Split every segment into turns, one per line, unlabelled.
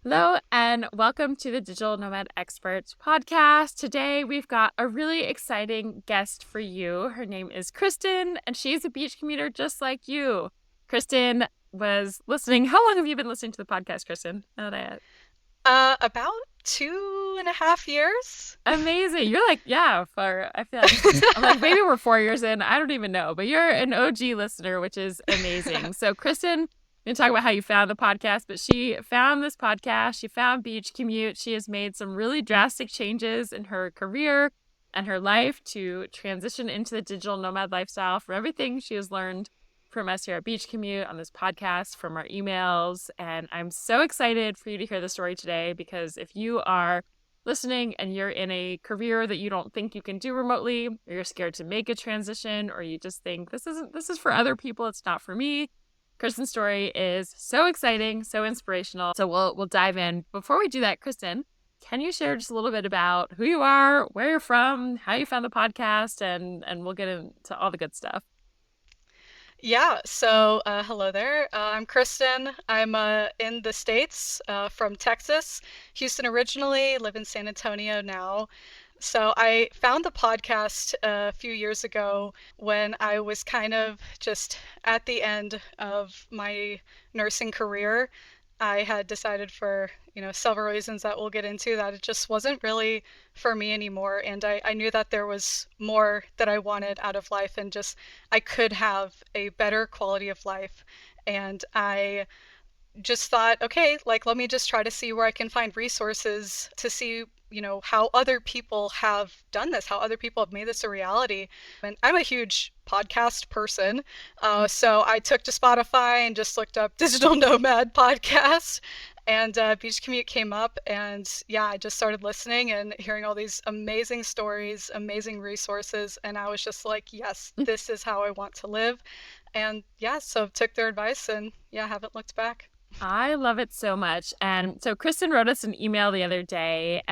Hello, and welcome to the Digital Nomad Experts podcast. Today, we've got a really exciting guest for you. Her name is Kristen, and she's a beach commuter just like you. Kristen was listening. How long have you been listening to the podcast, Kristen?
About 2.5 years.
Amazing. You're like, yeah, I feel like, I'm like, maybe we're 4 years in. I don't even know, but you're an OG listener, which is amazing. So, Kristen, we can talk about how you found the podcast, but she found this podcast. She found Beach Commute. She has made some really drastic changes in her career and her life to transition into the digital nomad lifestyle from everything she has learned from us here at Beach Commute on this podcast, from our emails. And I'm so excited for you to hear the story today, because if you are listening and you're in a career that you don't think you can do remotely, or you're scared to make a transition, or you just think this is for other people, it's not for me, Kristen's story is so exciting, so inspirational. So we'll dive in. Before we do that, Kristen, can you share just a little bit about who you are, where you're from, how you found the podcast, and we'll get into all the good stuff.
Hello there. I'm Kristen. I'm in the States, from Texas, Houston originally, live in San Antonio now. So I found the podcast a few years ago when I was kind of just at the end of my nursing career. I had decided for, several reasons that we'll get into that it just wasn't really for me anymore. And I knew that there was more that I wanted out of life and just I could have a better quality of life. And I just thought, okay, like let me just try to see where I can find resources to see, how other people have done this, how other people have made this a reality. And I'm a huge podcast person. So I took to Spotify and just looked up Digital Nomad podcast. And Beach Commute came up, and yeah, I just started listening and hearing all these amazing stories, amazing resources, and I was just like, yes, this is how I want to live. And yeah, so took their advice, and yeah, haven't looked back.
I love it so much. And so Kristen wrote us an email the other day,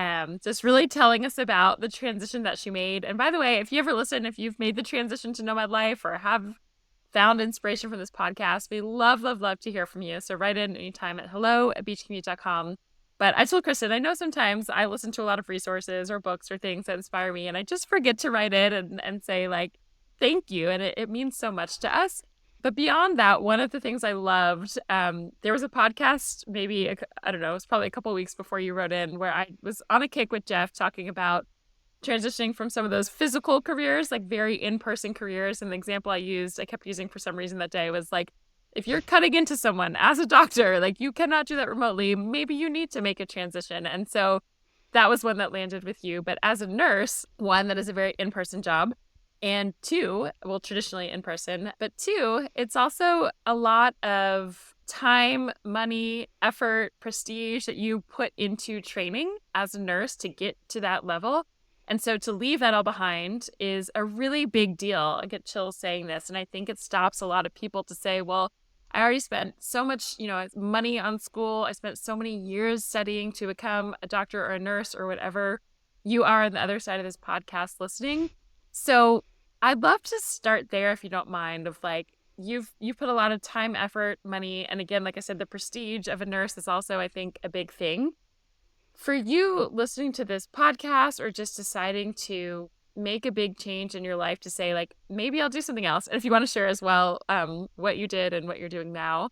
just really telling us about the transition that she made. And by the way, if you ever listen, if you've made the transition to nomad life or have found inspiration from this podcast, we love, love, love to hear from you. So write in anytime at hello@beachcommute.com. But I told Kristen, I know sometimes I listen to a lot of resources or books or things that inspire me, and I just forget to write it and say, like, thank you. And it means so much to us. But beyond that, one of the things I loved, there was a podcast, maybe, I don't know, it was probably a couple of weeks before you wrote in, where I was on a kick with Jeff talking about transitioning from some of those physical careers, like very in-person careers. And the example I kept using for some reason that day was like, if you're cutting into someone as a doctor, like you cannot do that remotely. Maybe you need to make a transition. And so that was one that landed with you. But as a nurse, one, that is a very in-person job. And two, well, traditionally in person, but two, it's also a lot of time, money, effort, prestige that you put into training as a nurse to get to that level. And so to leave that all behind is a really big deal. I get chills saying this. And I think it stops a lot of people to say, well, I already spent so much, money on school. I spent so many years studying to become a doctor or a nurse or whatever you are on the other side of this podcast listening. So I'd love to start there, if you don't mind, of like, you've put a lot of time, effort, money, and again, like I said, the prestige of a nurse is also, I think, a big thing. For you listening to this podcast or just deciding to make a big change in your life to say, like, maybe I'll do something else. And if you want to share as well, what you did and what you're doing now,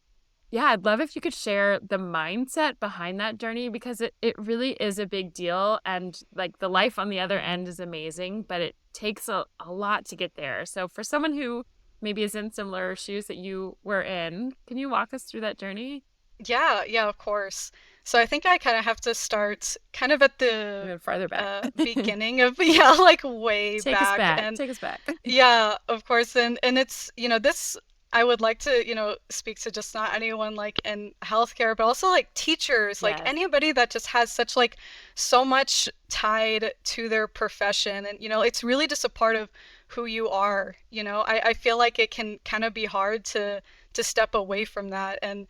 yeah, I'd love if you could share the mindset behind that journey, because it really is a big deal. And like the life on the other end is amazing, but it takes a lot to get there. So for someone who maybe is in similar shoes that you were in, can you walk us through that journey?
Yeah, yeah, of course. So I think I kind of have to start kind of at the
Even farther back.
beginning of, yeah, like way
Take us
back.
back.
And
Take us back.
yeah, of course. And it's, this I would like to, speak to just not anyone like in healthcare, but also like teachers, like
Yes.
anybody that just has such like so much tied to their profession. And, it's really just a part of who you are. I feel like it can kind of be hard to step away from that. And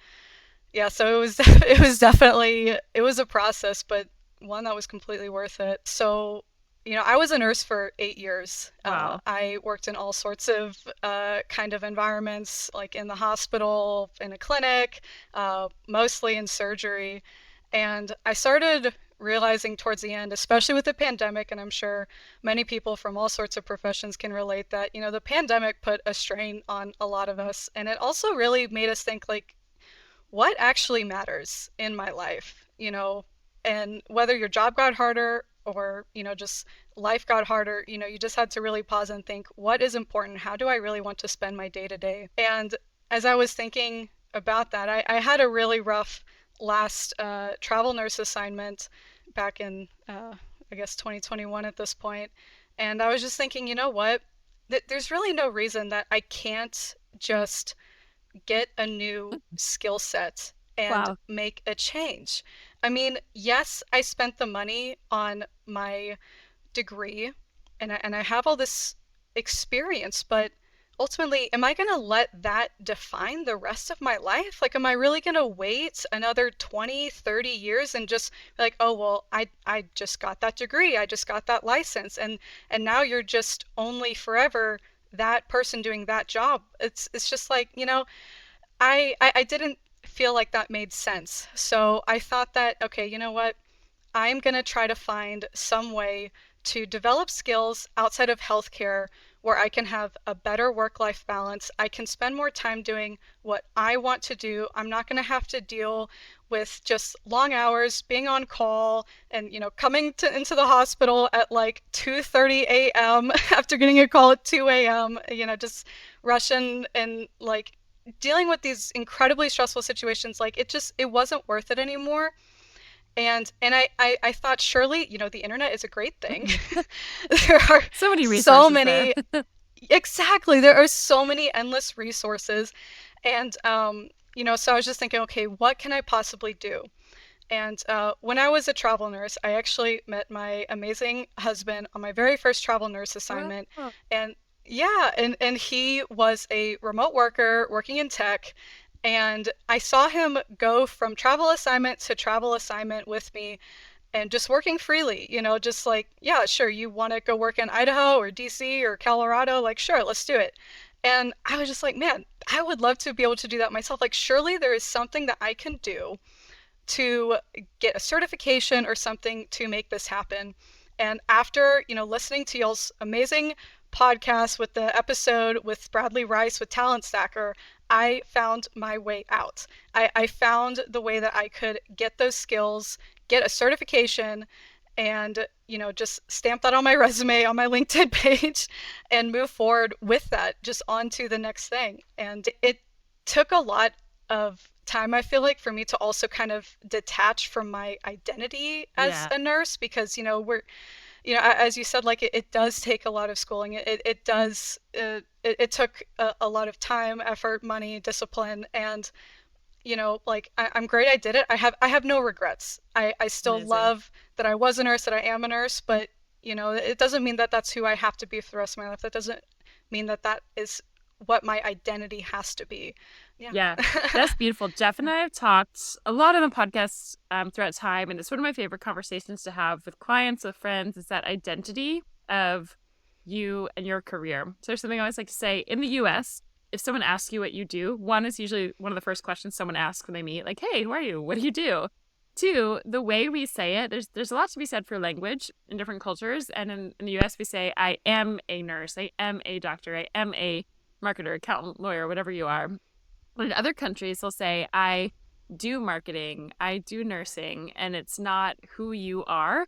yeah, so it was it was definitely it was a process, but one that was completely worth it. So, I was a nurse for 8 years.
Wow.
I worked in all sorts of kind of environments, like in the hospital, in a clinic, mostly in surgery. And I started realizing towards the end, especially with the pandemic, and I'm sure many people from all sorts of professions can relate that, the pandemic put a strain on a lot of us. And it also really made us think, like, what actually matters in my life, and whether your job got harder or, just life got harder, you just had to really pause and think, what is important? How do I really want to spend my day to day? And as I was thinking about that, I had a really rough last travel nurse assignment back in, I guess, 2021 at this point. And I was just thinking, you know what? There's really no reason that I can't just get a new skill set and
Wow.
make a change. I mean, yes, I spent the money on my degree and I have all this experience, but ultimately, am I going to let that define the rest of my life? Like, am I really going to wait another 20, 30 years and just be like, oh, well, I just got that degree. I just got that license. And now you're just only forever that person doing that job. It's just like, I didn't feel like that made sense. So I thought that, okay, you know what? I'm going to try to find some way to develop skills outside of healthcare where I can have a better work-life balance. I can spend more time doing what I want to do. I'm not going to have to deal with just long hours, being on call, and coming into the hospital at like 2:30 a.m. after getting a call at 2 a.m. Just rushing and like dealing with these incredibly stressful situations. Like it wasn't worth it anymore. And I thought, surely, the internet is a great thing. There are
So many
so
resources there.
many, exactly, there are so many endless resources. And so I was just thinking, okay, what can I possibly do? And when I was a travel nurse, I actually met my amazing husband on my very first travel nurse assignment.
Oh,
And yeah, and he was a remote worker working in tech. And I saw him go from travel assignment to travel assignment with me and just working freely, just like, yeah, sure, you want to go work in Idaho or DC or Colorado, like, sure, let's do it. And I was just like, man, I would love to be able to do that myself. Like, surely there is something that I can do to get a certification or something to make this happen. And after, listening to y'all's amazing podcast with the episode with Bradley Rice with Talent Stacker, I found my way out. I found the way that I could get those skills, get a certification, and just stamp that on my resume on my LinkedIn page and move forward with that, just on to the next thing. And it took a lot of time, I feel like, for me to also kind of detach from my identity as
yeah.
a nurse, because as you said, like, it does take a lot of schooling. It does it took a lot of time, effort, money, discipline. And like, I'm great, I did it. I have no regrets. I still
Amazing.
love that I was a nurse, that I am a nurse, but it doesn't mean that that's who I have to be for the rest of my life. That doesn't mean that that is what my identity has to be. Yeah.
Yeah, that's beautiful. Jeff and I have talked a lot on the podcast throughout time, and it's one of my favorite conversations to have with clients, with friends, is that identity of you and your career. So there's something I always like to say in the US, if someone asks you what you do, one is usually one of the first questions someone asks when they meet, like, hey, who are you? What do you do? Two, the way we say it, there's a lot to be said for language in different cultures. And in the US, we say, I am a nurse, I am a doctor, I am a marketer, accountant, lawyer, whatever you are. But in other countries, they'll say, I do marketing, I do nursing, and it's not who you are.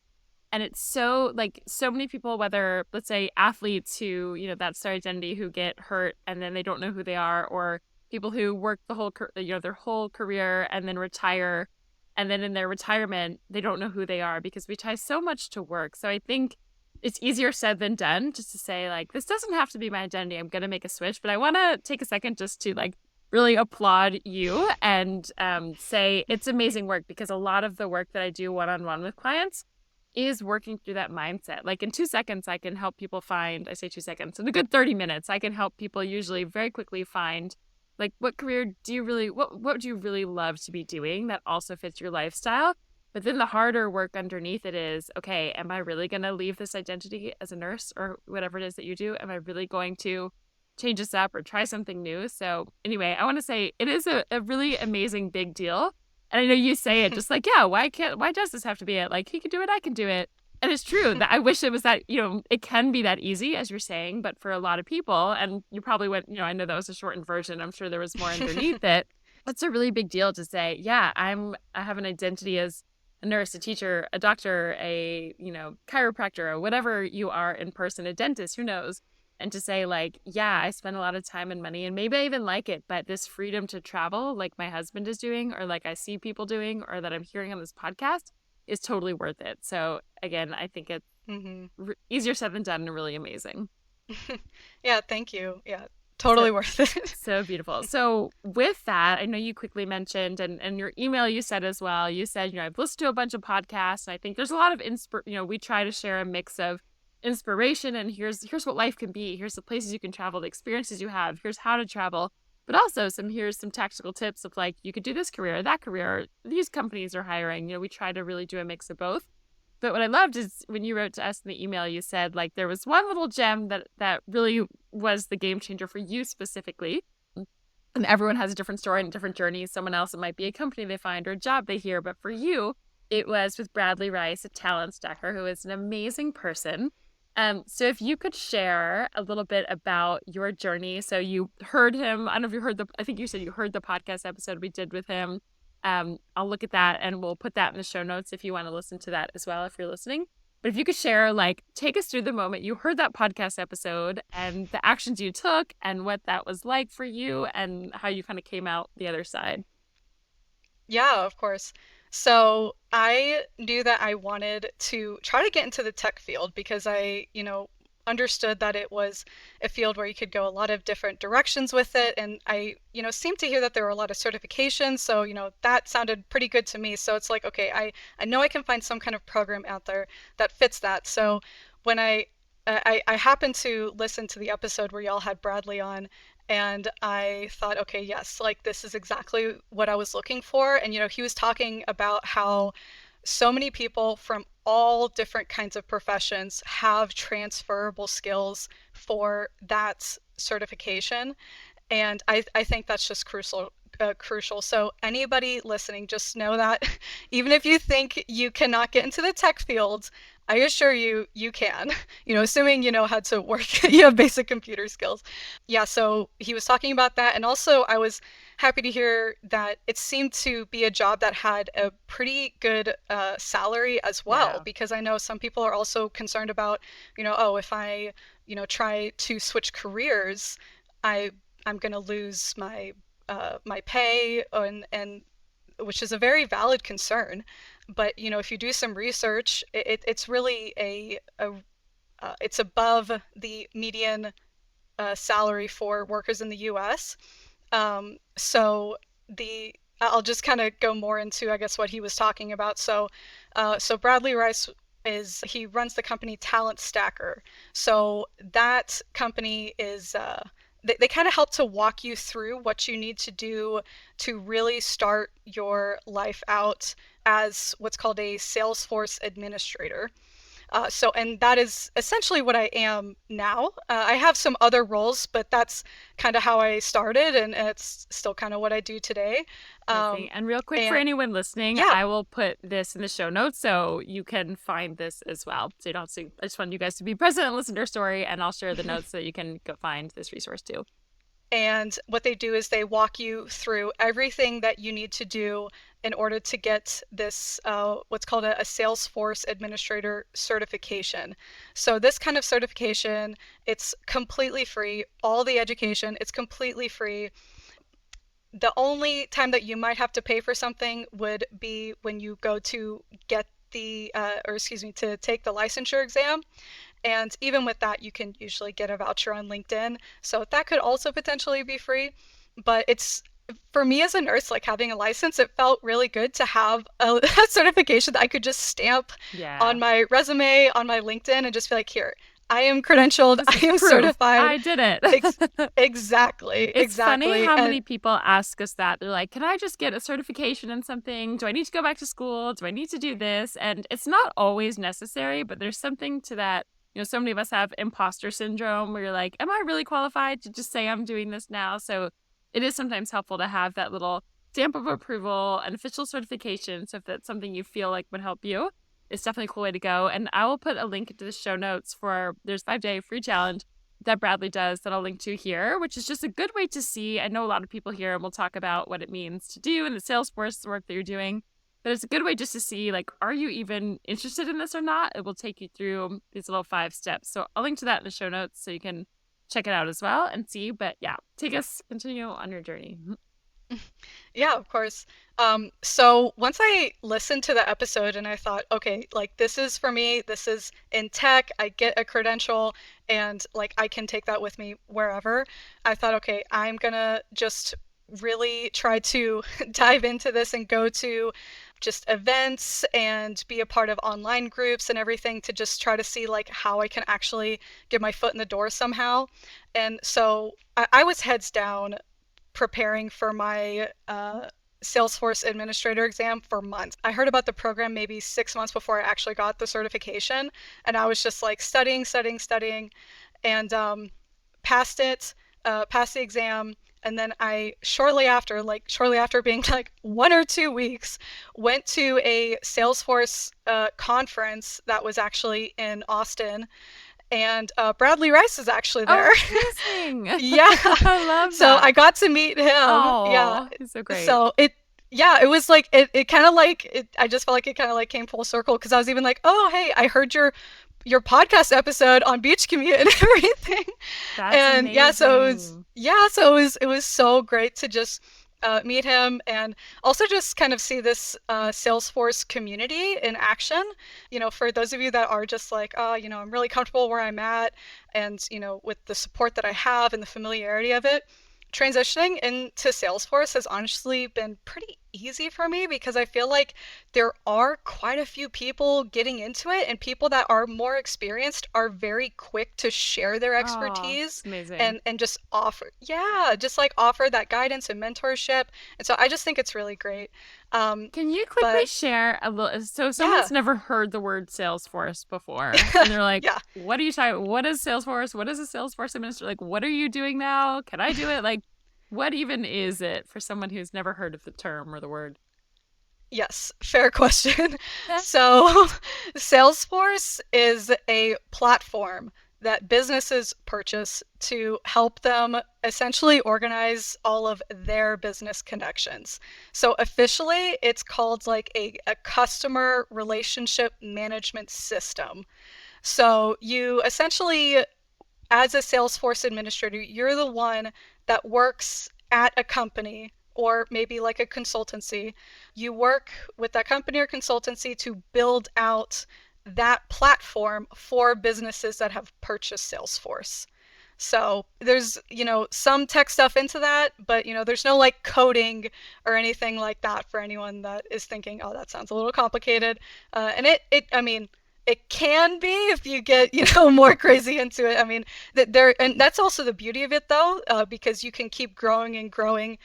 And it's so, like, so many people, whether, let's say, athletes who, that's their identity, who get hurt and then they don't know who they are, or people who work the whole, their whole career and then retire. And then in their retirement, they don't know who they are because we tie so much to work. So I think it's easier said than done just to say, like, this doesn't have to be my identity. I'm going to make a switch. But I want to take a second just to, like, really applaud you and say it's amazing work, because a lot of the work that I do one-on-one with clients is working through that mindset. Like, in 2 seconds, I can help people find, I say 2 seconds, in a good 30 minutes, I can help people usually very quickly find, like, what career do you really, what would you really love to be doing that also fits your lifestyle? But then the harder work underneath it is, okay, am I really going to leave this identity as a nurse or whatever it is that you do? Am I really going to change this up or try something new? So anyway, I want to say it is a really amazing big deal And I know you say it just like, yeah, why does this have to be it? Like, he can do it, I can do it. And it's true that I wish it was that, it can be that easy, as you're saying, but for a lot of people, and you probably went, I know that was a shortened version. I'm sure there was more underneath it. It's a really big deal to say, yeah, I have an identity as a nurse, a teacher, a doctor, a, chiropractor, or whatever you are in person, a dentist, who knows? And to say, like, yeah, I spend a lot of time and money, and maybe I even like it, but this freedom to travel, like my husband is doing, or like I see people doing, or that I'm hearing on this podcast, is totally worth it. So again, I think it's
Hmm.
easier said than done and really amazing.
Yeah, thank you. Yeah,
So
totally worth it.
so beautiful. So with that, I know you quickly mentioned, and your email you said as well, you said, I've listened to a bunch of podcasts, and I think there's a lot of we try to share a mix of inspiration, and here's what life can be. Here's the places you can travel, the experiences you have, here's how to travel, but also here's some tactical tips of like, you could do this career, that career, or these companies are hiring. We try to really do a mix of both. But what I loved is when you wrote to us in the email, you said like there was one little gem that really was the game changer for you specifically. And everyone has a different story and different journey. Someone else, it might be a company they find or a job they hear. But for you, it was with Bradley Rice, a talent stacker, who is an amazing person. So if you could share a little bit about your journey. So you heard him. I don't know if you heard I think you said you heard the podcast episode we did with him. I'll look at that and we'll put that in the show notes if you want to listen to that as well, if you're listening. But if you could share, like, take us through the moment you heard that podcast episode and the actions you took and what that was like for you and how you kind of came out the other side.
Yeah, of course. So I knew that I wanted to try to get into the tech field because I understood that it was a field where you could go a lot of different directions with it. And I seemed to hear that there were a lot of certifications. So that sounded pretty good to me. So it's like, okay, I know I can find some kind of program out there that fits that. So when I happened to listen to the episode where y'all had Bradley on, and I thought, okay, yes, like this is exactly what I was looking for. And he was talking about how so many people from all different kinds of professions have transferable skills for that certification. And I think that's just crucial. So anybody listening, just know that even if you think you cannot get into the tech field, I assure you, you can. Assuming you know how to work, you have basic computer skills. Yeah, so he was talking about that. And also, I was happy to hear that it seemed to be a job that had a pretty good salary as well,
Yeah.
because I know some people are also concerned about oh, if I try to switch careers, I I'm going to lose my pay, and which is a very valid concern. But if you do some research, it's really it's above the median salary for workers in the U.S. So the I'll just kind of go more into, I guess, what he was talking about. So Bradley Rice he runs the company Talent Stacker. So that company is they kind of help to walk you through what you need to do to really start your life out as what's called a Salesforce administrator. And that is essentially what I am now. I have some other roles, but that's kind of how I started, and it's still kind of what I do today.
Amazing.
Um,
And real quick for
and
anyone listening,
yeah,
I will put this in the show notes so you can find this as well. So you don't have to, I just want you guys to be present and listen to her story, and I'll share the notes so you can go find this resource too.
and what they do is they walk you through everything that you need to do in order to get this what's called a Salesforce Administrator certification. So this kind of certification, it's completely free. All the education, it's completely free. The only time that you might have to pay for something would be when you go to get or excuse me, to take the licensure exam. And even with that, you can usually get a voucher on LinkedIn. So that could also potentially be free. But it's for me as a nurse, like having a license, it felt really good to have a certification that I could just stamp
Yeah.
on my resume, on my LinkedIn, and just be like, here, I am credentialed,
This
I
is
am
proof.
certified.
I did it.
Exactly,
It's funny
exactly.
how
And
many people ask us that. They're like, can I just get a certification in something? Do I need to go back to school? Do I need to do this? And it's not always necessary, but there's something to that. So many of us have imposter syndrome where you're like, am I really qualified to just say I'm doing this now? So it is sometimes helpful to have that little stamp of approval, an official certification. So if that's something you feel like would help you, it's definitely a cool way to go. And I will put a link into the show notes for there's 5-day free challenge that Bradley does that I'll link to here, which is just a good way to see. I know a lot of people here and we'll talk about what it means to do in the Salesforce work that you're doing. But it's a good way just to see, like, are you even interested in this or not? It will take you through these little 5 steps. So I'll link to that in the show notes so you can check it out as well and see. But yeah, continue on your journey.
Yeah, of course. So once I listened to the episode and I thought, okay, like this is for me, this is in tech, I get a credential and like I can take that with me wherever. I thought, okay, I'm gonna just really try to dive into this and go to just events and be a part of online groups and everything to just try to see like how I can actually get my foot in the door somehow. And so I was heads down preparing for my Salesforce administrator exam for months. I heard about the program maybe 6 months before I actually got the certification, and I was just like studying, and passed it, passed the exam. And then I shortly after being like 1 or 2 weeks, went to a Salesforce conference that was actually in Austin, and Bradley Rice is actually
Oh,
there.
amazing.
Yeah.
I love
So
that.
I got to meet him. Yeah.
Oh, he's so great.
So yeah, it was like, it kind of like, I just felt like it kind of like came full circle because I was even like, oh, hey, I heard your podcast episode on Beach Commute and everything.
That's
And yeah,
amazing.
it was so great to just meet him and also just kind of see this Salesforce community in action. You know, for those of you that are just like, oh, you know, I'm really comfortable where I'm at, and you know, with the support that I have and the familiarity of it, transitioning into Salesforce has honestly been pretty easy for me because I feel like there are quite a few people getting into it, and people that are more experienced are very quick to share their
Oh,
expertise
it's amazing.
and just offer, yeah, just like offer that guidance and mentorship. And so I just think it's really great.
Can you quickly
But
share a little? So,
yeah,
someone's never heard the word Salesforce before, and they're like,
yeah.
"What are you talking? What is Salesforce? What is a Salesforce administrator? Like, what are you doing now? Can I do it? Like, what even is it for someone who's never heard of the term or the word?"
Yes, fair question. So, Salesforce is a platform that businesses purchase to help them essentially organize all of their business connections. So, officially, it's called like a customer relationship management system. So, you essentially, as a Salesforce administrator, you're the one that works at a company or maybe like a consultancy. You work with that company or consultancy to build out that platform for businesses that have purchased Salesforce. So there's, you know, some tech stuff into that, but, you know, there's no like coding or anything like that for anyone that is thinking, oh, that sounds a little complicated. And I mean, it can be if you get, you know, more crazy into it. I mean, that there, and that's also the beauty of it though, because you can keep growing and growing.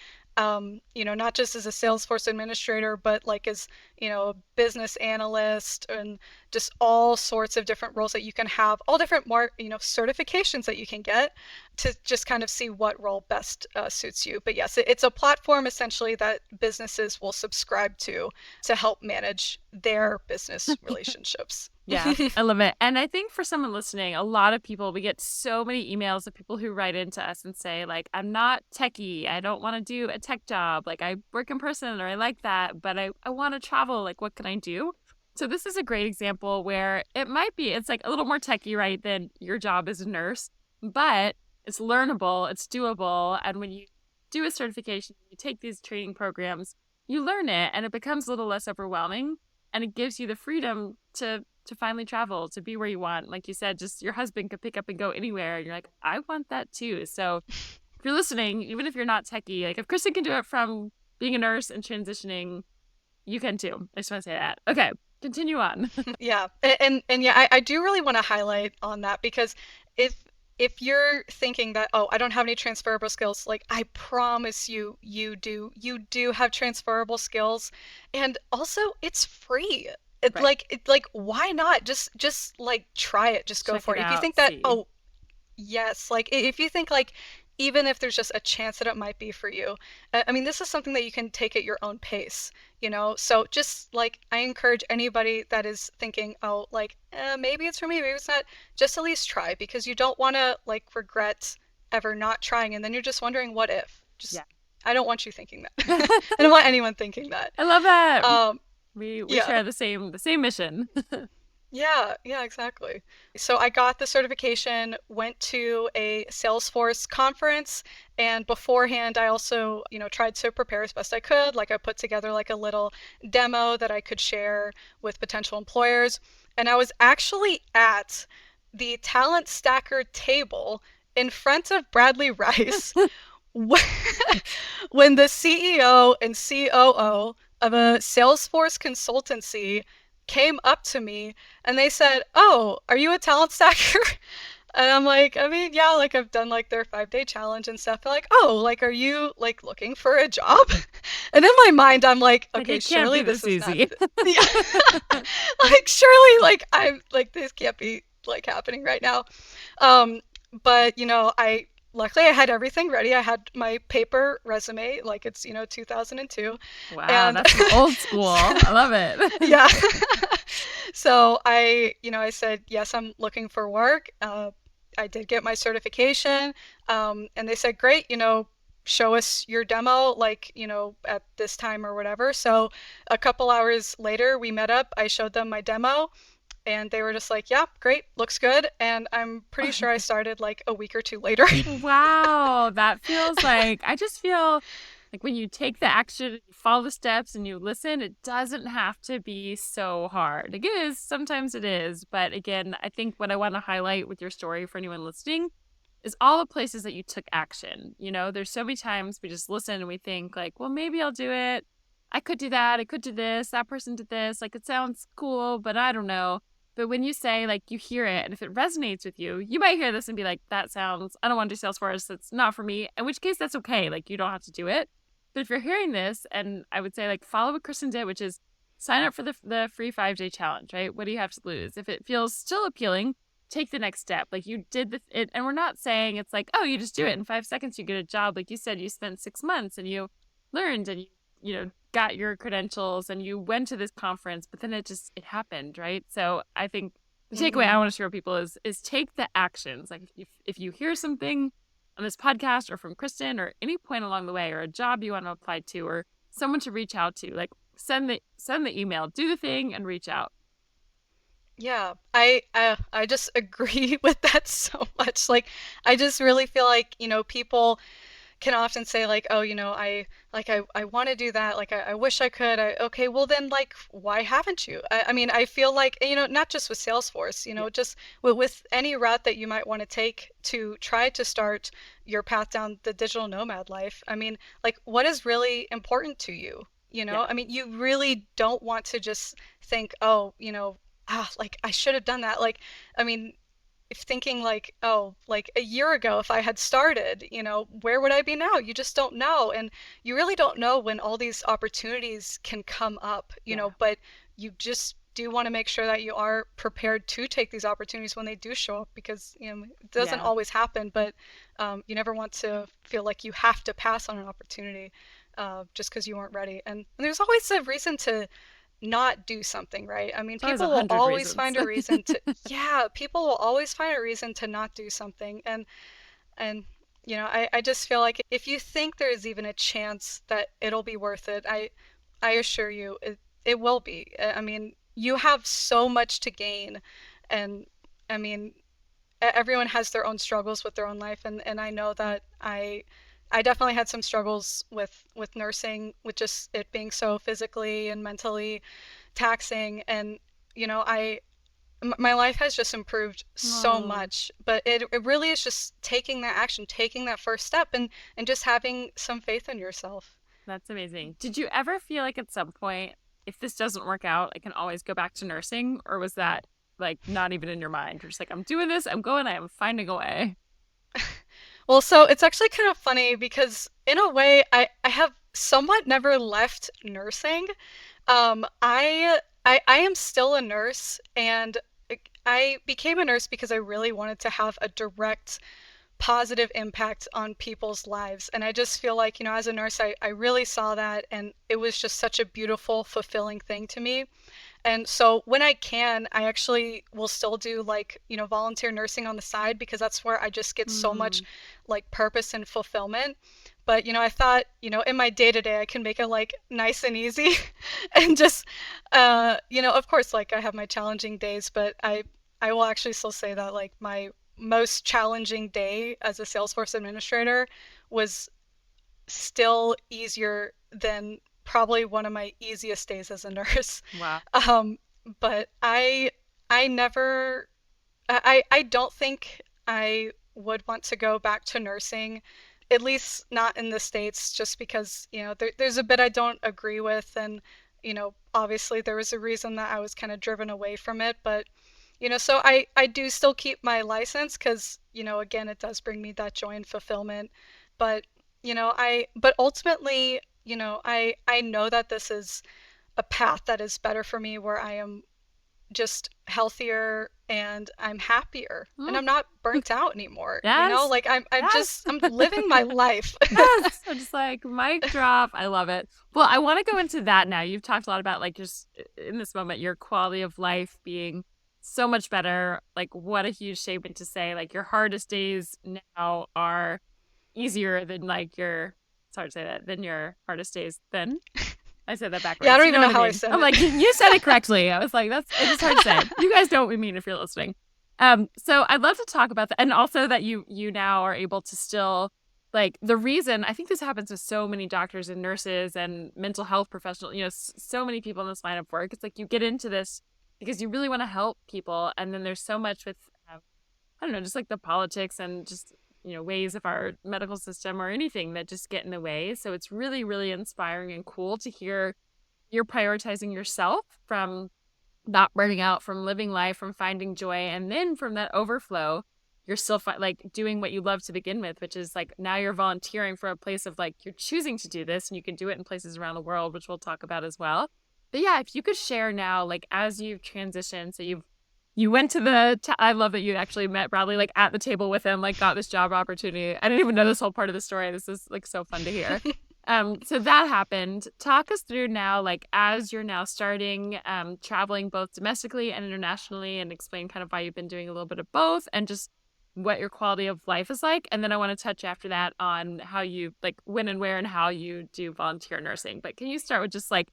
You know, not just as a Salesforce administrator, but like as, you know, a business analyst and just all sorts of different roles that you can have, all different more, you know, certifications that you can get to just kind of see what role best suits you. But yes, it's a platform essentially that businesses will subscribe to help manage their business relationships.
Yeah, I love it. And I think for someone listening, a lot of people, we get so many emails of people who write into us and say, like, I'm not techie. I don't want to do a tech job. Like, I work in person or I like that, but I want to travel. Like, what can I do? So this is a great example where it's like a little more techie, right, than your job as a nurse, but it's learnable, it's doable. And when you do a certification, you take these training programs, you learn it and it becomes a little less overwhelming and it gives you the freedom to finally travel, to be where you want. Like you said, just your husband could pick up and go anywhere and you're like, I want that too. So if you're listening, even if you're not techie, like if Kristen can do it from being a nurse and transitioning, you can too. I just want to say that. Okay, continue on.
Yeah, and yeah, I do really want to highlight on that because if if you're thinking that, oh, I don't have any transferable skills, like I promise you, you do have transferable skills, and also it's free.
Right.
It like why not just like try it, just go
Check
for
it
it. If you
out.
think that,
See.
oh, yes, like if you think like even if there's just a chance that it might be for you. I mean, this is something that you can take at your own pace, you know? So just like, I encourage anybody that is thinking, oh, like, maybe it's for me, maybe it's not, just at least try, because you don't want to like regret ever not trying. And then you're just wondering, what if? Just,
Yeah.
I don't want you thinking that. I don't want anyone thinking that.
I love that.
Um,
We
yeah.
share the same mission.
Yeah, yeah, exactly. So I got the certification, went to a Salesforce conference, and beforehand I also, tried to prepare as best I could. Like I put together like a little demo that I could share with potential employers. And I was actually at the talent stacker table in front of Bradley Rice when when the CEO and COO of a Salesforce consultancy came up to me and they said, "Oh, are you a talent stacker?" And I'm like, I mean, yeah, like I've done like their 5 day challenge and stuff. They're like, "Oh, like are you like looking for a job?" And in my mind, I'm like,
Like
okay,
it can't
surely
be
this
this
is not,
easy.
yeah, like surely like I'm like this can't be like happening right now. Um, but I luckily I had everything ready. I had my paper resume, like it's 2002,
Wow,
and
that's some old school. I love it.
yeah. So I said yes, I'm looking for work. I did get my certification, and they said great, show us your demo like at this time or whatever. So a couple hours later we met up. I showed them my demo and they were just like, yeah, great, looks good. And I'm pretty sure I started like a week or two later.
Wow, that feels like I just feel like when you take the action, you follow the steps and you listen, it doesn't have to be so hard. It is, sometimes it is, but again, I think what I want to highlight with your story for anyone listening is all the places that you took action. There's so many times we just listen and we think like, well, maybe I'll do it. I could do that. I could do this. That person did this. Like it sounds cool, but I don't know. But when you say like you hear it and if it resonates with you, you might hear this and be like, that sounds, I don't want to do Salesforce. That's not for me. In which case that's okay. Like you don't have to do it. But if you're hearing this, and I would say like follow what Kristen did, which is sign up for the free 5 day challenge, right? What do you have to lose? If it feels still appealing, take the next step. Like you did it, and we're not saying it's like, oh, you just do it in 5 seconds, you get a job. Like you said, you spent 6 months and you learned and you got your credentials and you went to this conference, but then it happened, right? So I think the takeaway
Hmm.
I want to share with people is take the actions. Like if you hear something on this podcast or from Kristen or any point along the way, or a job you want to apply to, or someone to reach out to, like send the email, do the thing and reach out.
Yeah, I just agree with that so much. Like, I just really feel like, people can often say like, oh, I want to do that. Like, I wish I could. Okay, well then, like, why haven't you? I mean, I feel like, not just with Salesforce,
Yeah.
just with any route that you might want to take to try to start your path down the digital nomad life. I mean, like, what is really important to you?
Yeah.
I mean, you really don't want to just think, oh, like I should have done that. Like, I mean, if thinking like, oh, like a year ago, if I had started, where would I be now? You just don't know. And you really don't know when all these opportunities can come up,
Yeah.
but you just do want to make sure that you are prepared to take these opportunities when they do show up because, it doesn't
Yeah.
always happen, but you never want to feel like you have to pass on an opportunity just because you weren't ready. And there's always a reason to not do something, right? I mean,
It's always a
people will
hundred
always
reasons.
find a reason to, yeah, people will always find a reason to not do something. And, I just feel like if you think there is even a chance that it'll be worth it, I assure you it will be. I mean, you have so much to gain. And I mean, everyone has their own struggles with their own life. And I know that I definitely had some struggles with nursing, with just it being so physically and mentally taxing. And I my life has just improved so
Oh,
much, but it really is just taking that action, taking that first step, and just having some faith in yourself.
that's amazing. Did you ever feel like at some point, if this doesn't work out, I can always go back to nursing? Or was that like not even in your mind? You're just like, I'm doing this, I'm going, I am finding a way.
Well, so it's actually kind of funny because in a way I have somewhat never left nursing. I am still a nurse, and I became a nurse because I really wanted to have a direct positive impact on people's lives. And I just feel like, as a nurse, I really saw that, and it was just such a beautiful, fulfilling thing to me. And so when I can, I actually will still do like, volunteer nursing on the side, because that's where I just get so much
Mm.
like purpose and fulfillment. But, I thought, in my day to day, I can make it like nice and easy and just, of course, like I have my challenging days, but I will actually still say that like my most challenging day as a Salesforce administrator was still easier than probably one of my easiest days as a nurse.
Wow.
Um, but I never I don't think I would want to go back to nursing, at least not in the States, just because, there's a bit I don't agree with. And, obviously there was a reason that I was kind of driven away from it. But, so I do still keep my license because, again, it does bring me that joy and fulfillment. But, but ultimately, I know that this is a path that is better for me, where I am just healthier and I'm happier and
Mm.
I'm not burnt out anymore.
Yes.
Like I'm
Yes.
just I'm living my life.
Yes. I'm just like, mic drop. I love it. Well, I want to go into that now. You've talked a lot about like just in this moment, your quality of life being so much better. Like, what a huge statement to say. Like, your hardest days now are easier than like your, sorry to say that, than your hardest days then. I said that
Yeah, I
backwards.
don't
You know
even
what
know
I
how I
mean?
said
I'm
it.
like, you said it correctly. I was like, it's just hard to say. You guys don't mean if you're listening. So I'd love to talk about that. And also that you now are able to still like the reason I think this happens with so many doctors and nurses and mental health professionals, so many people in this line of work. It's like you get into this because you really want to help people. And then there's so much with, I don't know, just like the politics and just, ways of our medical system or anything that just get in the way. So it's really, really inspiring and cool to hear you're prioritizing yourself from not burning out, from living life, from finding joy, and then from that overflow you're still like doing what you love to begin with, which is like now you're volunteering for a place of like you're choosing to do this and you can do it in places around the world, which we'll talk about as well. But yeah, if you could share now, like as you've transitioned, so you went to I love that you actually met Bradley like at the table with him, like got this job opportunity. I didn't even know this whole part of the story. This is like so fun to hear. So that happened. Talk us through now, like as you're now starting traveling both domestically and internationally, and explain kind of why you've been doing a little bit of both and just what your quality of life is like. And then I want to touch after that on how you like when and where and how you do volunteer nursing. But can you start with just like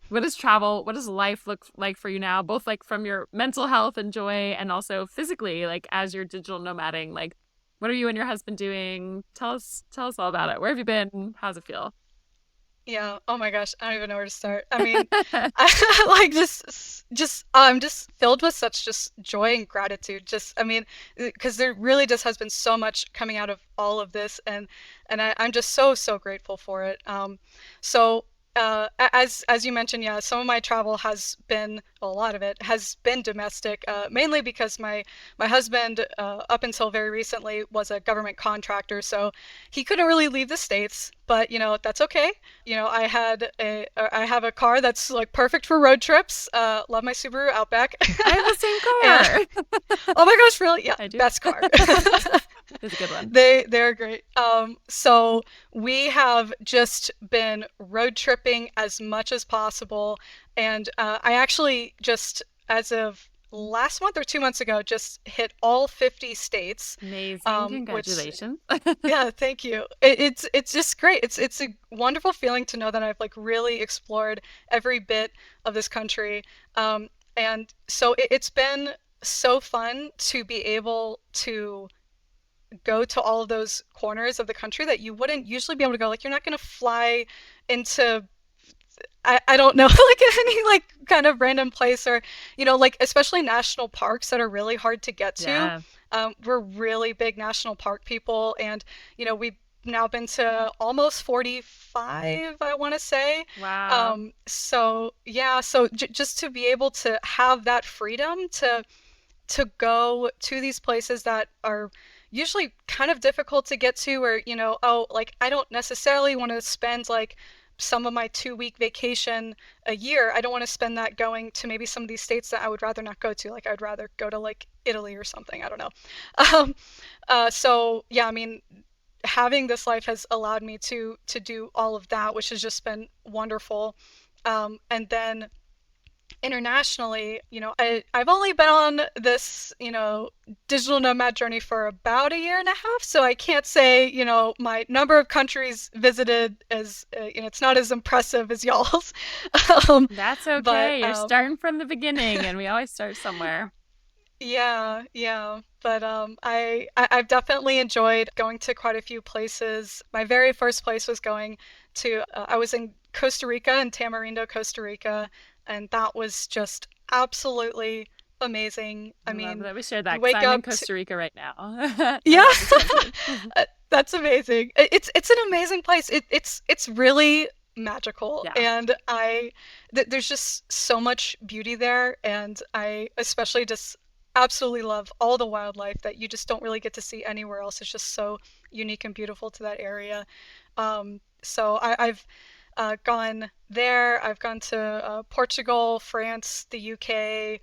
what does life look like for you now, both like from your mental health and joy and also physically, like as you're digital nomading, like what are you and your husband doing? Tell us all about it. Where have you been? How's it feel?
Yeah. Oh my gosh, I don't even know where to start. I mean, I like just I'm just filled with such just joy and gratitude. Just I mean, because there really just has been so much coming out of all of this, and I'm just so grateful for it. So as you mentioned, yeah, some of my travel has been, well, a lot of it has been domestic, mainly because my husband, up until very recently, was a government contractor, so he couldn't really leave the States. But that's okay. I have a car that's like perfect for road trips. Love my Subaru Outback.
I have the same
And
car.
oh my gosh, really? Yeah,
I do.
best car.
It's a good one.
They're great. So we have just been road tripping as much as possible, and I actually just, as of last month or 2 months ago, just hit all 50 states,
Amazing.
which,
Congratulations.
yeah, thank you. It's just great. It's a wonderful feeling to know that I've like really explored every bit of this country. And so it's been so fun to be able to go to all of those corners of the country that you wouldn't usually be able to go. Like you're not going to fly into, I don't know, like any like kind of random place, or like especially national parks that are really hard to get to.
Yeah.
We're really big national park people, and we've now been to almost 45, I want to say.
Wow.
So yeah, so just to be able to have that freedom to go to these places that are usually kind of difficult to get to, or oh, like I don't necessarily want to spend like some of my 2 week vacation a year. I don't want to spend that going to maybe some of these states that I would rather not go to. Like I'd rather go to like Italy or something. I don't know. Um, so yeah, I mean, having this life has allowed me to do all of that, which has just been wonderful. And then internationally, I've only been on this, digital nomad journey for about a year and a half, so I can't say, my number of countries visited as, it's not as impressive as y'all's. um,
That's
but
okay. You're starting from the beginning, and we always start somewhere.
Yeah, yeah. But I've definitely enjoyed going to quite a few places. My very first place was going to I was in Costa Rica, in Tamarindo, Costa Rica, and that was just absolutely amazing. I
I love
mean,
that we shared
you
that because
wake
I'm in
up to
Costa Rica right now. I
yeah.
love this country.
That's amazing. It's an amazing place. It's really magical,
Yeah.
and there's just so much beauty there, and I especially just absolutely love all the wildlife that you just don't really get to see anywhere else. It's just so unique and beautiful to that area. So I've gone there. I've gone to Portugal, France, the UK,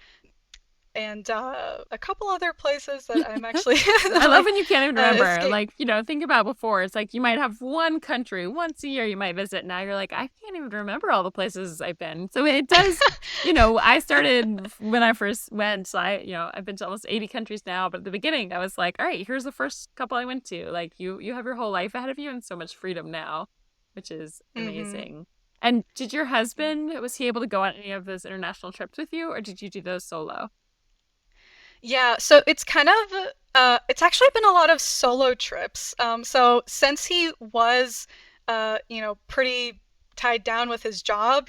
and a couple other places that I'm actually
I love
like
when you can't even remember.
escape.
Like, think about before. It's like you might have one country once a year you might visit. Now you're like, I can't even remember all the places I've been. So it does, I started when I first went. So I've been to almost 80 countries now. But at the beginning, I was like, all right, here's the first couple I went to. Like you have your whole life ahead of you and so much freedom now, which is
Hmm.
amazing. And did your husband, was he able to go on any of those international trips with you, or did you do those solo?
Yeah, so it's kind of it's actually been a lot of solo trips. So since he was pretty tied down with his job,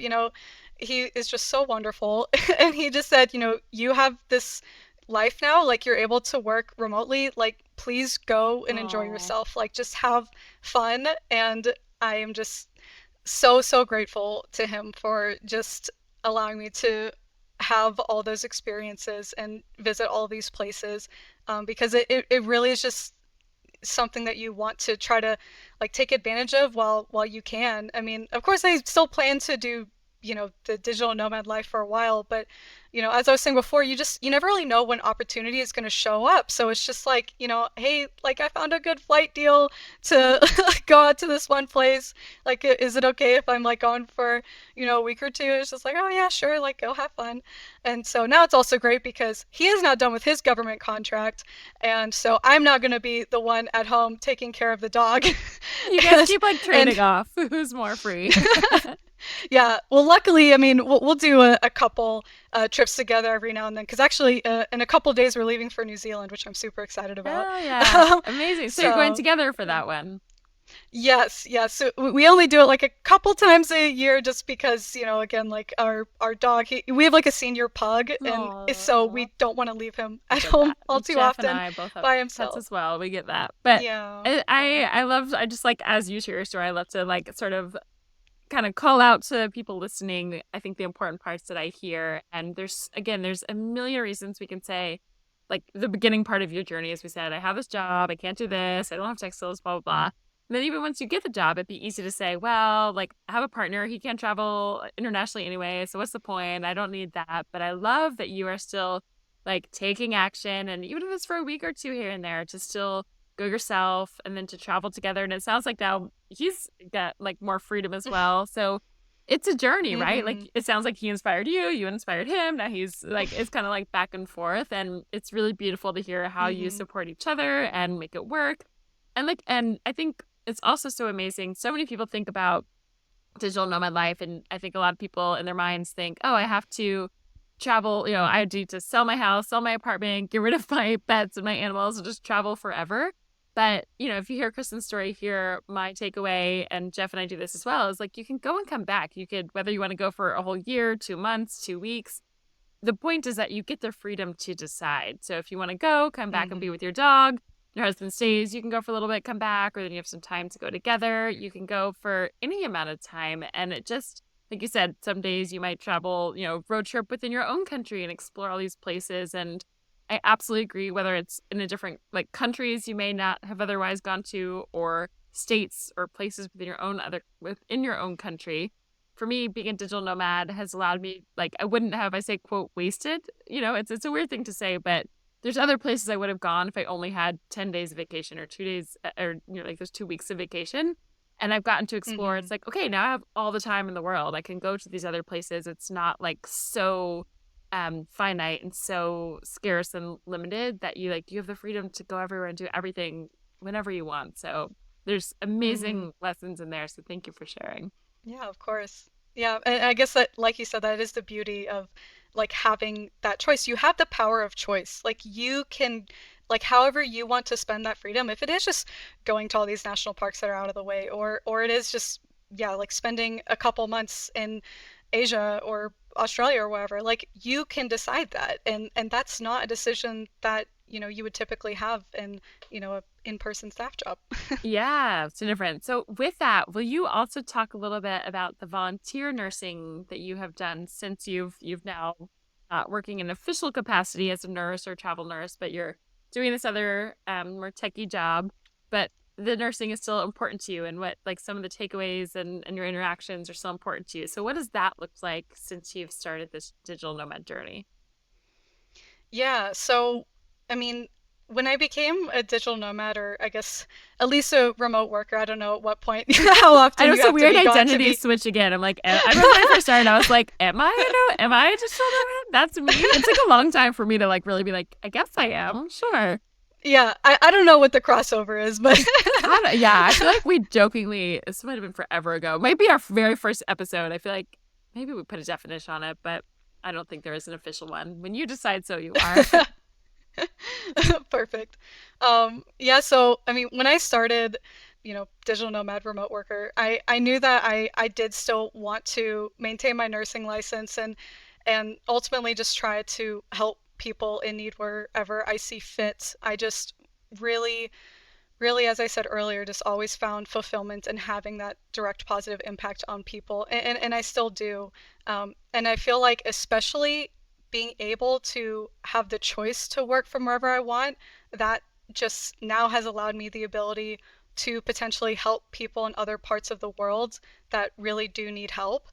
he is just so wonderful. And he just said, you have this life now, like you're able to work remotely, like please go and enjoy
Oh.
yourself. Like just have fun. And I am just so, so grateful to him for just allowing me to have all those experiences and visit all these places, because it really is just something that you want to try to like take advantage of while you can. I mean, of course, I still plan to do the digital nomad life for a while, but as I was saying before, you never really know when opportunity is going to show up. So it's just like, hey, like I found a good flight deal to go out to this one place. Like, is it okay if I'm like gone for a week or two? It's just like, oh yeah, sure, like go have fun. And so now it's also great because he is not done with his government contract, and so I'm not going to be the one at home taking care of the dog.
You guys
and,
keep like
and
trading off who's more free.
yeah, well, luckily, I mean, we'll do a couple trips together every now and then. Because actually, in a couple days, we're leaving for New Zealand, which I'm super excited about.
Hell yeah.
Um,
Amazing. So you're going
so,
together for
yeah.
that one.
Yes, yes. So we only do it like a couple times a year, just because again, like our dog, we have like a senior pug, and so
Oh,
we don't want to leave him
I
at
get
home
that.
all too
Jeff and
often
I both have
by
pets
himself.
as well. We get that. But
Yeah.
I love, I just like, as you share your story, I love to like sort of kind of call out to people listening. I think the important parts that I hear, and there's a million reasons we can say, like the beginning part of your journey, as we said, I have this job, I can't do this, I don't have tech skills, blah, blah, blah. And then even once you get the job, it'd be easy to say, well, like I have a partner, he can't travel internationally anyway, so what's the point? I don't need that. But I love that you are still like taking action, and even if it's for a week or two here and there, to still go yourself and then to travel together. And it sounds like now he's got like more freedom as well. So it's a journey, right? Like
Hmm.
it sounds like he inspired you, you inspired him. Now he's like, it's kind of like back and forth. And it's really beautiful to hear how you
Hmm.
support each other and make it work. And I think it's also so amazing. So many people think about digital nomad life. And I think a lot of people in their minds think, oh, I have to travel, I need to sell my house, sell my apartment, get rid of my pets and my animals, and just travel forever. But, if you hear Kristen's story, hear my takeaway, and Jeff and I do this as well, is like you can go and come back. You could, whether you want to go for a whole year, 2 months, 2 weeks, the point is that you get the freedom to decide. So if you want to go, come back and be
Hmm.
with your dog. Your husband stays, you can go for a little bit, come back, or then you have some time to go together. You can go for any amount of time. And it just, like you said, some days you might travel, road trip within your own country and explore all these places. And I absolutely agree, whether it's in a different like countries you may not have otherwise gone to, or states or places within your own country. For me, being a digital nomad has allowed me, like, I wouldn't have, I say, quote, wasted. It's a weird thing to say, but there's other places I would have gone if I only had 10 days of vacation or 2 days or, like those 2 weeks of vacation. And I've gotten to explore.
Mm-hmm.
It's like, okay, now I have all the time in the world. I can go to these other places. It's not like so finite and so scarce and limited that you have the freedom to go everywhere and do everything whenever you want. So there's
Mm-hmm.
amazing lessons in there. So thank you for sharing.
Yeah, of course. Yeah, and I guess that, like you said, that is the beauty of like having that choice. You have the power of choice. Like you can, like however you want to spend that freedom. If it is just going to all these national parks that are out of the way, or it is just yeah, like spending a couple months in Asia or Australia or wherever, like you can decide that, and that's not a decision that you would typically have in a in-person staff job.
Yeah, it's different. So, with that, will you also talk a little bit about the volunteer nursing that you have done since you've now working in official capacity as a nurse or travel nurse, but you're doing this other more techie job, but the nursing is still important to you, and what like some of the takeaways and your interactions are still important to you. So, what does that look like since you've started this digital nomad journey?
Yeah, so I mean, when I became a digital nomad, or I guess at least a remote worker, I don't know at what point, how
I
often
know
you
it's a
have to
weird
be gone to
identity
be.
switch again. I'm like, I remember when I first started, I was like, am I a digital nomad? That's me. It's like a long time for me to like really be like, I guess I am. Sure.
Yeah, I don't know what the crossover is, but
Yeah, I feel like we jokingly, this might have been forever ago. Might be our very first episode. I feel like maybe we put a definition on it, but I don't think there is an official one. When you decide so, you are.
perfect. Yeah, so I mean, when I started, digital nomad remote worker, I knew that I did still want to maintain my nursing license and ultimately just try to help people in need wherever I see fit. I just really really, as I said earlier, just always found fulfillment in having that direct positive impact on people. And I still do. And I feel like, especially being able to have the choice to work from wherever I want, that just now has allowed me the ability to potentially help people in other parts of the world that really do need help.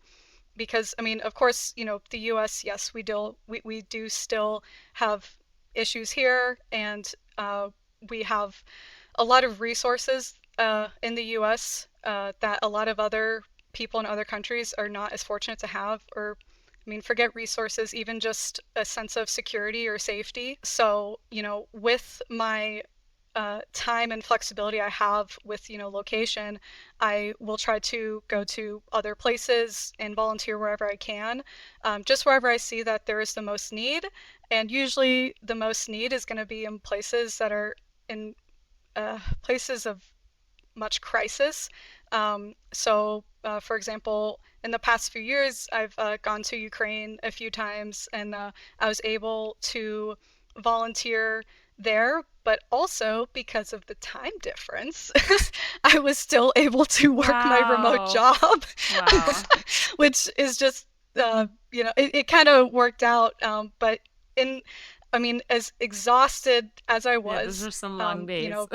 Because, I mean, of course, the US, yes, we do still have issues here, and we have a lot of resources in the US that a lot of other people in other countries are not as fortunate to have, or I mean, forget resources, even just a sense of security or safety. So, with my time and flexibility I have with, location, I will try to go to other places and volunteer wherever I can, just wherever I see that there is the most need. And usually the most need is going to be in places that are in places of much crisis. For example, in the past few years, I've gone to Ukraine a few times, and I was able to volunteer there. But also because of the time difference, I was still able to work my remote
Wow.
job,
Wow.
which is just, it kind of worked out. But in, I mean, as exhausted as I
Yeah, those
was,
are some long
you
days.
know,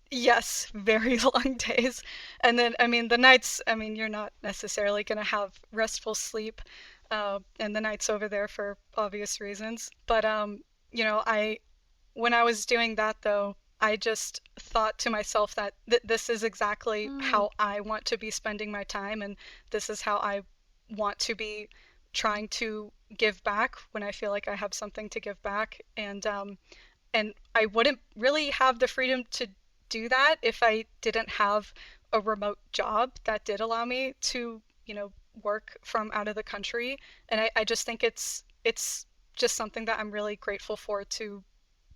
yes, very long days. And then, I mean, the nights, I mean, you're not necessarily going to have restful sleep and the nights over there for obvious reasons. But, when I was doing that though, I just thought to myself that this is exactly
Mm.
how I want to be spending my time, and this is how I want to be trying to give back when I feel like I have something to give back. And I wouldn't really have the freedom to do that if I didn't have a remote job that did allow me to, work from out of the country. And I just think it's just something that I'm really grateful for, to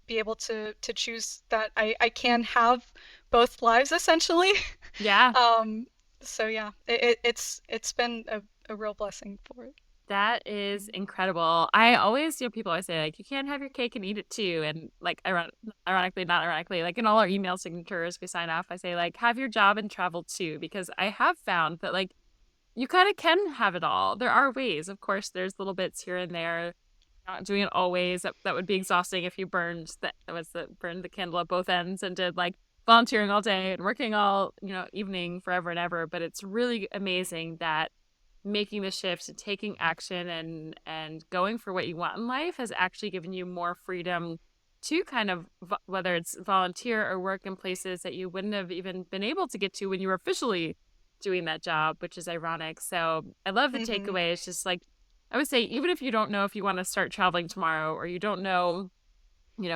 be able to choose that I can have both lives essentially.
Yeah.
um, so yeah, it's been a real blessing for it.
That is incredible. I always, people always say like you can't have your cake and eat it too, and like ironically, not ironically, like in all our email signatures we sign off, I say like have your job and travel too, because I have found that like you kind of can have it all. There are ways, of course. There's little bits here and there. Not doing it always. That would be exhausting if you burned the candle at both ends and did like volunteering all day and working all evening forever and ever. But it's really amazing that making the shift and taking action and going for what you want in life has actually given you more freedom to kind of, whether it's volunteer or work in places that you wouldn't have even been able to get to when you were officially doing that job, which is ironic. So I love the
Hmm.
takeaway. It's just like, I would say, even if you don't know if you want to start traveling tomorrow, or you don't know,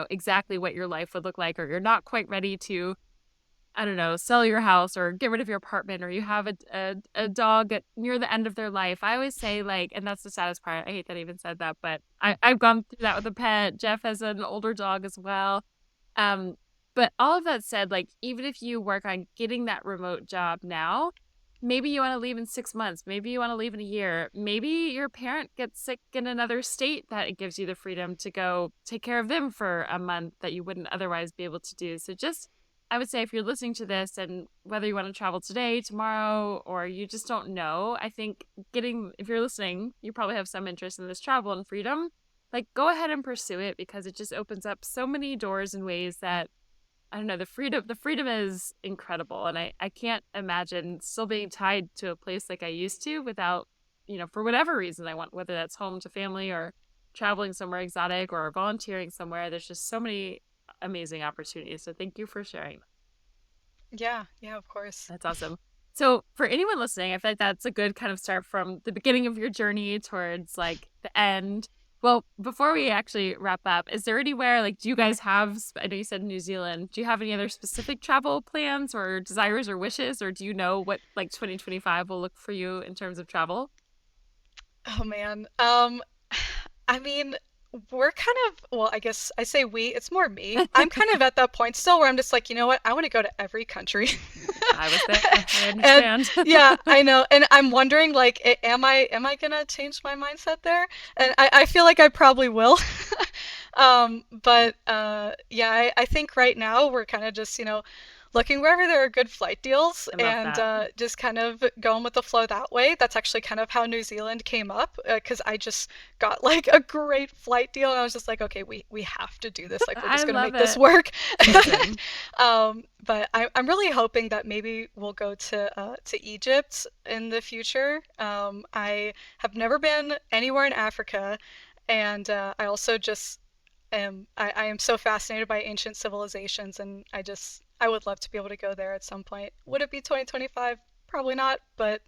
exactly what your life would look like, or you're not quite ready to, I don't know, sell your house or get rid of your apartment, or you have a dog near the end of their life. I always say, like, and that's the saddest part. I hate that I even said that, but I've gone through that with a pet. Jeff has an older dog as well. Um, but all of that said, like, even if you work on getting that remote job now, maybe you want to leave in 6 months, maybe you want to leave in a year, maybe your parent gets sick in another state, that it gives you the freedom to go take care of them for a month that you wouldn't otherwise be able to do. So just, I would say, if you're listening to this and whether you want to travel today, tomorrow, or you just don't know, I think if you're listening, you probably have some interest in this travel and freedom. Like, go ahead and pursue it, because it just opens up so many doors in ways that, I don't know, the freedom is incredible. And I can't imagine still being tied to a place like I used to without, for whatever reason I want, whether that's home to family or traveling somewhere exotic or volunteering somewhere. There's just so many amazing opportunities. So thank you for sharing.
Yeah, yeah, of course.
That's awesome. So for anyone listening, I feel like that's a good kind of start from the beginning of your journey towards like the end. Well, before we actually wrap up, is there anywhere, like, do you guys have, I know you said New Zealand, do you have any other specific travel plans or desires or wishes, or do you know what like 2025 will look for you in terms of travel?
Oh man. I mean, we're kind of, well, I guess I say we, it's more me. I'm kind of at that point still where I'm just like, you know what? I want to go to every country.
I was there. I
And
understand.
yeah, I know. And I'm wondering like am I gonna change my mindset there? And I feel like I probably will. But yeah, I think right now we're kind of just, looking wherever there are good flight deals
I love
and
that.
just kind of going with the flow that way. That's actually kind of how New Zealand came up because I just got like a great flight deal and I was just like, okay, we have to do this. Like we're
I
just gonna
love
make this
it.
work.
Listen,
But I'm really hoping that maybe we'll go to Egypt in the future. I have never been anywhere in Africa, and I also just I am so fascinated by ancient civilizations, and I would love to be able to go there at some point. Would it be 2025? Probably not, but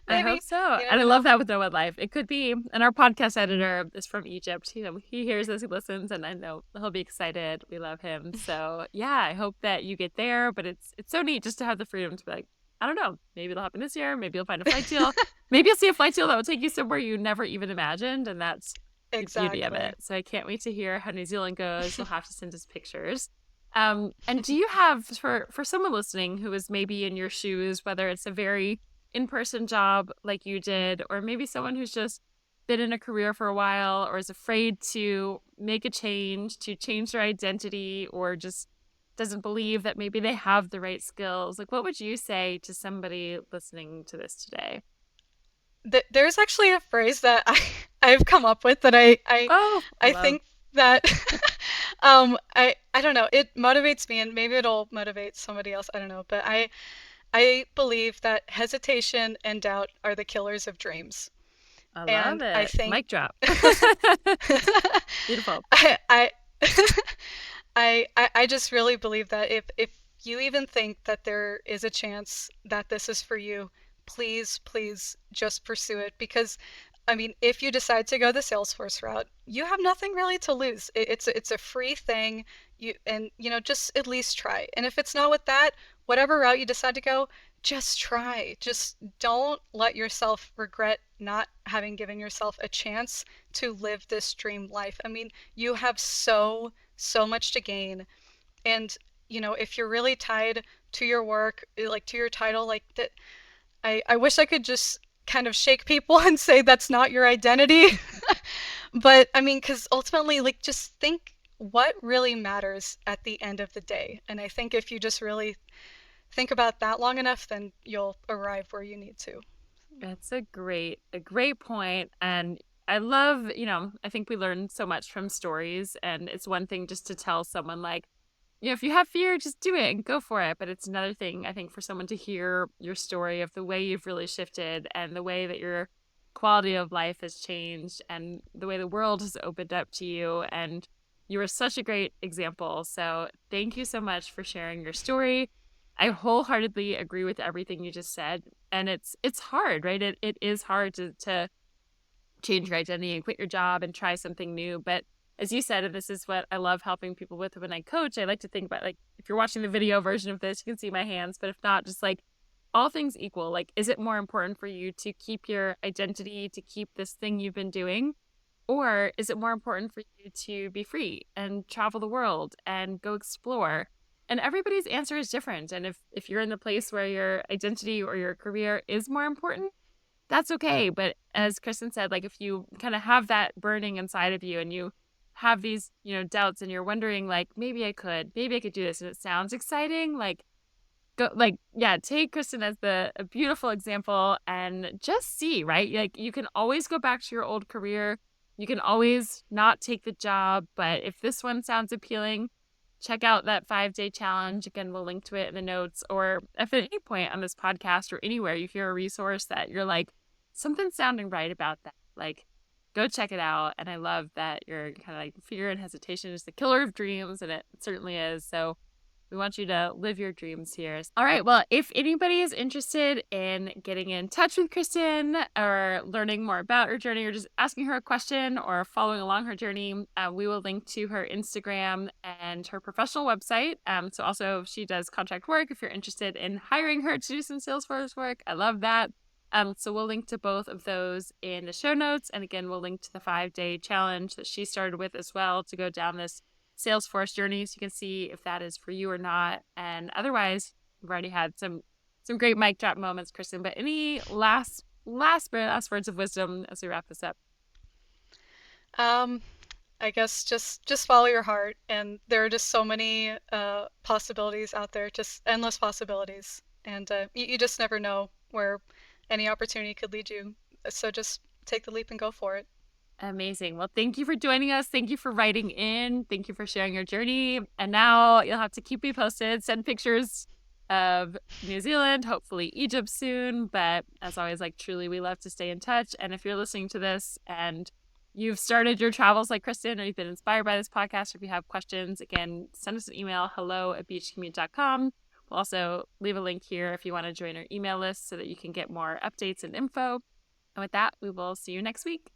I hope
maybe.
so.
You
And I
never
love
know.
that with Nomad Life. It could be, and our podcast editor is from Egypt. He hears this, he listens, and I know he'll be excited. We love him. So yeah, I hope that you get there. But it's so neat just to have the freedom to be like, I don't know, maybe it'll happen this year. Maybe you'll find a flight deal. Maybe you'll see a flight deal that will take you somewhere you never even imagined, and that's the beauty of
Exactly.
it. So I can't wait to hear how New Zealand goes. You'll have to send us pictures. And do you have, for someone listening who is maybe in your shoes, whether it's a very in-person job like you did, or maybe someone who's just been in a career for a while or is afraid to make a change, to change their identity, or just doesn't believe that maybe they have the right skills, like, what would you say to somebody listening to this today?
There's actually a phrase that I've come up with that
Oh, I
I
love.
think that I don't know, it motivates me and maybe it'll motivate somebody else, I don't know, but I believe that hesitation and doubt are the killers of dreams.
I love
And I
it.
think
Mic drop. Beautiful.
I I I just really believe that if you even think that there is a chance that this is for you, please just pursue it because I mean, if you decide to go the Salesforce route, you have nothing really to lose. It's a free thing. Just at least try. And if it's not with that, whatever route you decide to go, just try. Just don't let yourself regret not having given yourself a chance to live this dream life. I mean, you have so much to gain. And, if you're really tied to your work, like to your title, like that, I wish I could just kind of shake people and say that's not your identity. But I mean, because ultimately, like, just think what really matters at the end of the day. And I think if you just really think about that long enough, then you'll arrive where you need to.
That's a great point. And I love, I think we learn so much from stories. And it's one thing just to tell someone, like, if you have fear, just do it and go for it. But it's another thing, I think, for someone to hear your story of the way you've really shifted and the way that your quality of life has changed and the way the world has opened up to you. And you were such a great example. So thank you so much for sharing your story. I wholeheartedly agree with everything you just said. And it's hard, right? It is hard to change your identity and quit your job and try something new. But as you said, and this is what I love helping people with when I coach, I like to think about, like, if you're watching the video version of this, you can see my hands, but if not, just like all things equal, like, is it more important for you to keep your identity, to keep this thing you've been doing? Or is it more important for you to be free and travel the world and go explore? And everybody's answer is different. And if you're in the place where your identity or your career is more important, that's okay. But as Kristen said, like, if you kind of have that burning inside of you and you have these, doubts, and you're wondering, like, maybe I could do this, and it sounds exciting, like, go, like, yeah, take Kristen as a beautiful example and just see, right? Like, you can always go back to your old career. You can always not take the job, but if this one sounds appealing, check out that 5-day challenge. Again, we'll link to it in the notes. Or if at any point on this podcast or anywhere you hear a resource that you're like, something's sounding right about that, like, go check it out. And I love that you're kind of like, fear and hesitation is the killer of dreams, and it certainly is. So we want you to live your dreams here. All right. Well, if anybody is interested in getting in touch with Kristen or learning more about her journey, or just asking her a question or following along her journey, we will link to her Instagram and her professional website. So also, she does contract work if you're interested in hiring her to do some Salesforce work. I love that. So we'll link to both of those in the show notes. And again, we'll link to the 5-day challenge that she started with as well, to go down this Salesforce journey, so you can see if that is for you or not. And otherwise, we've already had some great mic drop moments, Kristen. But any last words of wisdom as we wrap this up?
Um, I guess just follow your heart, and there are just so many possibilities out there, just endless possibilities, and you just never know where any opportunity could lead you. So just take the leap and go for it.
Amazing. Well, thank you for joining us. Thank you for writing in. Thank you for sharing your journey. And now you'll have to keep me posted. Send pictures of New Zealand, hopefully Egypt soon. But as always, like, truly, we love to stay in touch. And if you're listening to this and you've started your travels like Kristen, or you've been inspired by this podcast, or if you have questions, again, send us an email, hello@beachcommute.com. We'll also leave a link here if you want to join our email list so that you can get more updates and info. And with that, we will see you next week.